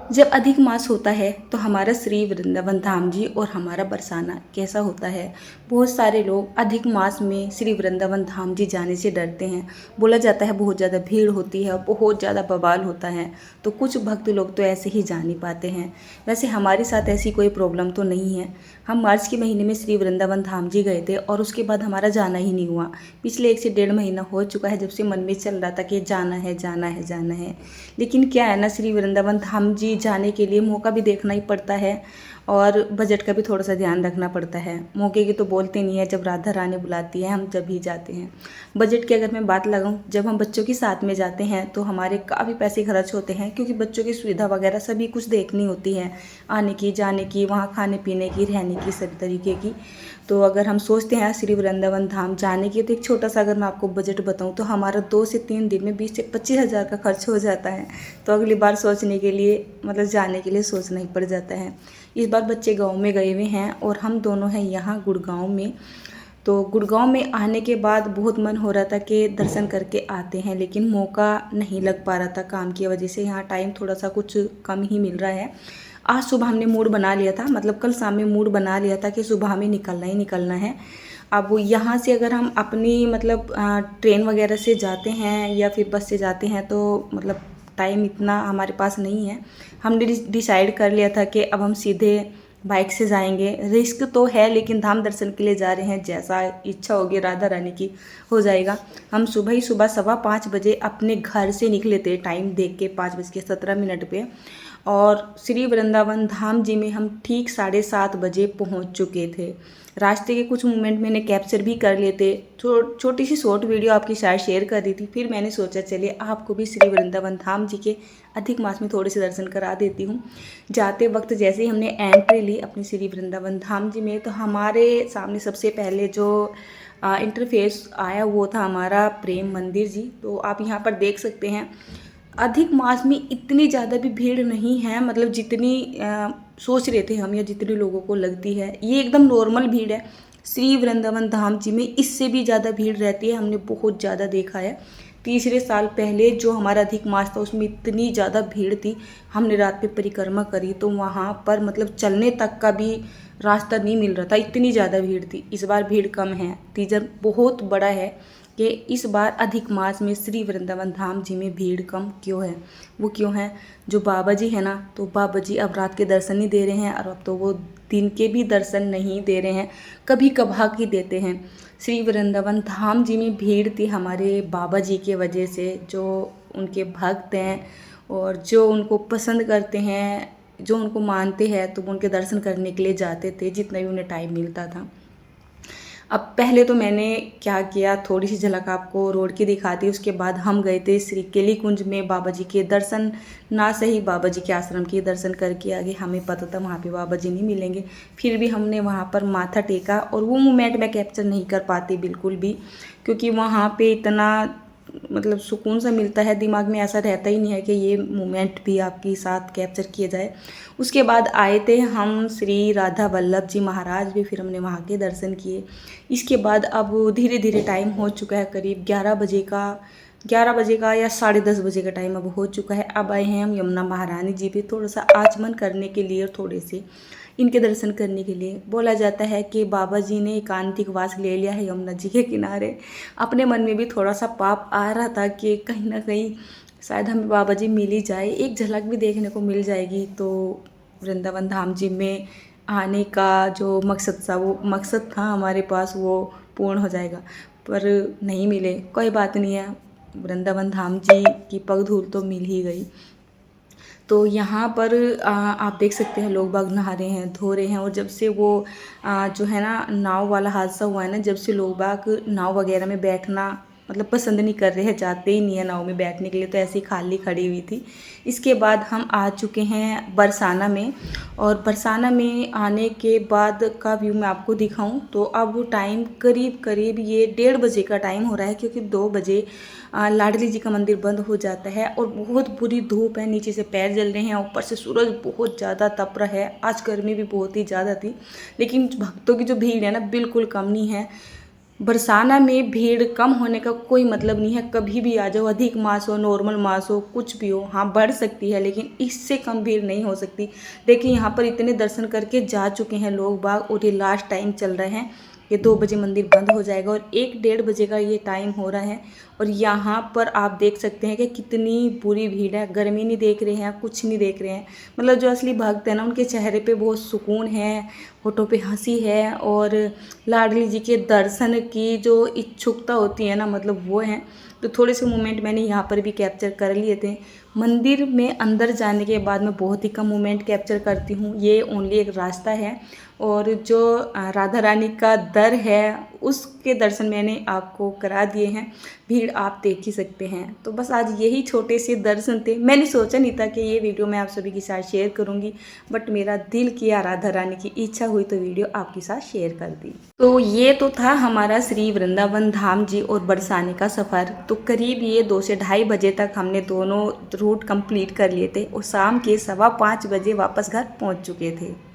जब अधिक मास होता है तो हमारा श्री वृंदावन धाम जी और हमारा बरसाना कैसा होता है। बहुत सारे लोग अधिक मास में श्री वृंदावन धाम जी जाने से डरते हैं। बोला जाता है बहुत ज़्यादा भीड़ होती है, बहुत ज़्यादा बवाल होता है, तो कुछ भक्त लोग तो ऐसे ही जा नहीं पाते हैं। वैसे हमारे साथ ऐसी कोई प्रॉब्लम तो नहीं है। हम मार्च के महीने में श्री वृंदावन धाम जी गए थे और उसके बाद हमारा जाना ही नहीं हुआ। पिछले 1 से 1.5 महीना हो चुका है जब से मन में चल रहा था कि जाना है जाना है जाना है। लेकिन क्या है ना, श्री वृंदावन धाम जी जाने के लिए मौका भी देखना ही पड़ता है और बजट का भी थोड़ा सा ध्यान रखना पड़ता है। मौके की तो बोलते नहीं है, जब राधा रानी बुलाती है हम जब ही जाते हैं। बजट की अगर मैं बात लगाऊं, जब हम बच्चों के साथ में जाते हैं तो हमारे काफ़ी पैसे खर्च होते हैं, क्योंकि बच्चों की सुविधा वगैरह सभी कुछ देखनी होती है, आने की जाने की, वहाँ खाने पीने की, रहने की, सभी तरीके की। तो अगर हम सोचते हैं श्री वृंदावन धाम जाने की, तो एक छोटा सा अगर मैं आपको बजट बताऊं तो हमारा 2 से 3 दिन में 20 से 25 हज़ार का खर्च हो जाता है। तो अगली बार सोचने के लिए, मतलब जाने के लिए सोचना ही पड़ जाता है। इस बार बच्चे गांव में गए हुए हैं और हम दोनों हैं यहाँ गुड़गांव में। तो गुड़गांव में आने के बाद बहुत मन हो रहा था कि दर्शन करके आते हैं, लेकिन मौका नहीं लग पा रहा था काम की वजह से। यहाँ टाइम थोड़ा सा कुछ कम ही मिल रहा है। आज सुबह हमने मूड बना लिया था, मतलब कल शाम में मूड बना लिया था कि सुबह हमें निकलना ही निकलना है। अब यहाँ से अगर हम अपनी मतलब ट्रेन वगैरह से जाते हैं या फिर बस से जाते हैं तो मतलब टाइम इतना हमारे पास नहीं है। हमने डिसाइड कर लिया था कि अब हम सीधे बाइक से जाएंगे। रिस्क तो है लेकिन धाम दर्शन के लिए जा रहे हैं, जैसा इच्छा होगी राधा रानी की हो जाएगा। हम सुबह ही सुबह 5:15 अपने घर से निकले थे, टाइम देख के 5:17 पे, और श्री वृंदावन धाम जी में हम ठीक 7:30 बजे पहुंच चुके थे। रास्ते के कुछ मोमेंट मैंने कैप्चर भी कर लिए थे, छोटी सी शॉर्ट वीडियो आपकी शायद शेयर कर दी थी। फिर मैंने सोचा चलिए आपको भी श्री वृंदावन धाम जी के अधिक मास में थोड़े से दर्शन करा देती हूँ। जाते वक्त जैसे ही हमने एंट्री ली अपनी श्री वृंदावन धाम जी में, तो हमारे सामने सबसे पहले जो इंटरफेस आया वो था हमारा प्रेम मंदिर जी। तो आप यहाँ पर देख सकते हैं अधिक मास में इतनी ज़्यादा भी भीड़ नहीं है, मतलब जितनी सोच रहे थे हम या जितनी लोगों को लगती है, ये एकदम नॉर्मल भीड़ है। श्री वृंदावन धाम जी में इससे भी ज़्यादा भीड़ रहती है, हमने बहुत ज़्यादा देखा है। तीसरे साल पहले जो हमारा अधिक मास था उसमें इतनी ज़्यादा भीड़ थी, हमने रात पे परिक्रमा करी तो वहाँ पर मतलब चलने तक का भी रास्ता नहीं मिल रहा था, इतनी ज़्यादा भीड़ थी। इस बार भीड़ कम है, रीज़न बहुत बड़ा है कि इस बार अधिक मास में श्री वृंदावन धाम जी में भीड़ कम क्यों है। वो क्यों है, जो बाबा जी है ना, तो बाबा जी अब रात के दर्शन नहीं दे रहे हैं और अब तो वो दिन के भी दर्शन नहीं दे रहे हैं, कभी कभार ही देते हैं। श्री वृंदावन धाम जी में भीड़ थी हमारे बाबा जी के वजह से, जो उनके भक्त हैं और जो उनको पसंद करते हैं, जो उनको मानते हैं, तो वो उनके दर्शन करने के लिए जाते थे जितना भी उन्हें टाइम मिलता था। अब पहले तो मैंने क्या किया, थोड़ी सी झलक आपको रोड की दिखाती। उसके बाद हम गए थे श्री केली कुंज में बाबा जी के दर्शन, ना सही बाबा जी के आश्रम के दर्शन करके आगे। हमें पता था वहाँ पे बाबा जी नहीं मिलेंगे, फिर भी हमने वहाँ पर माथा टेका और वो मोमेंट मैं कैप्चर नहीं कर पाती बिल्कुल भी, क्योंकि वहाँ पे इतना मतलब सुकून सा मिलता है, दिमाग में ऐसा रहता ही नहीं है कि ये मोमेंट भी आपके साथ कैप्चर किया जाए। उसके बाद आए थे हम श्री राधा वल्लभ जी महाराज भी, फिर हमने वहाँ के दर्शन किए। इसके बाद अब धीरे धीरे टाइम हो चुका है, करीब 11 बजे का या 10:30 बजे का टाइम अब हो चुका है। अब आए हैं हम यमुना महारानी जी पे थोड़ा सा आचमन करने के लिए और थोड़े से इनके दर्शन करने के लिए। बोला जाता है कि बाबा जी ने एकांतिक वास ले लिया है यमुना जी के किनारे। अपने मन में भी थोड़ा सा पाप आ रहा था कि कहीं ना कहीं शायद हमें बाबा जी मिल ही जाए, एक झलक भी देखने को मिल जाएगी तो वृंदावन धाम जी में आने का जो मकसद था, वो मकसद था हमारे पास, वो पूर्ण हो जाएगा। पर नहीं मिले, कोई बात नहीं है, वृंदावन धाम जी की पग धूल तो मिल ही गई। तो यहाँ पर आप देख सकते हैं लोग बाग नहा रहे हैं, धो रहे हैं। और जब से वो जो है ना नाव वाला हादसा हुआ है ना, जब से लोग बाग नाव वगैरह में बैठना मतलब पसंद नहीं कर रहे हैं, जाते ही नहीं है नाव में बैठने के लिए, तो ऐसी खाली खड़ी हुई थी। इसके बाद हम आ चुके हैं बरसाना में, और बरसाना में आने के बाद का व्यू मैं आपको दिखाऊं तो अब टाइम करीब ये 1:30 बजे का टाइम हो रहा है, क्योंकि 2 बजे लाडली जी का मंदिर बंद हो जाता है और बहुत बुरी धूप है, नीचे से पैर जल रहे हैं, ऊपर से सूरज बहुत ज़्यादा तप रहा है। आज गर्मी भी बहुत ही ज़्यादा थी, लेकिन भक्तों की जो भीड़ है ना बिल्कुल कम नहीं है। बरसाना में भीड़ कम होने का कोई मतलब नहीं है, कभी भी आ जाओ, अधिक मास हो, नॉर्मल मास हो, कुछ भी हो, हाँ बढ़ सकती है लेकिन इससे कम भीड़ नहीं हो सकती। देखिए यहाँ पर इतने दर्शन करके जा चुके हैं लोग बाग और ये लास्ट टाइम चल रहे हैं। ये 2 बजे मंदिर बंद हो जाएगा और 1-1:30 बजे का ये टाइम हो रहा है। और यहाँ पर आप देख सकते हैं कि कितनी बुरी भीड़ है, गर्मी नहीं देख रहे हैं, कुछ नहीं देख रहे हैं। मतलब जो असली भक्त है ना, उनके चेहरे पे बहुत सुकून है, होठों पे हंसी है और लाडली जी के दर्शन की जो इच्छुकता होती है ना, मतलब वो है। तो थोड़े से मोमेंट मैंने यहाँ पर भी कैप्चर कर लिए थे। मंदिर में अंदर जाने के बाद मैं बहुत ही कम मोमेंट कैप्चर करती हूँ, ये ओनली एक रास्ता है। और जो राधा रानी का दर है उसके दर्शन मैंने आपको करा दिए हैं, भीड़ आप देख ही सकते हैं। तो बस आज यही छोटे से दर्शन थे। मैंने सोचा नहीं था कि ये वीडियो मैं आप सभी के साथ शेयर करूंगी, बट मेरा दिल किया, राधा रानी की इच्छा हुई तो वीडियो आपके साथ शेयर कर दी। तो ये तो था हमारा श्री वृंदावन धाम जी और बरसाने का सफ़र। तो करीब ये 2 से ढाई बजे तक हमने दोनों रूट कंप्लीट कर लिए थे और शाम के 5:15 बजे वापस घर पहुंच चुके थे।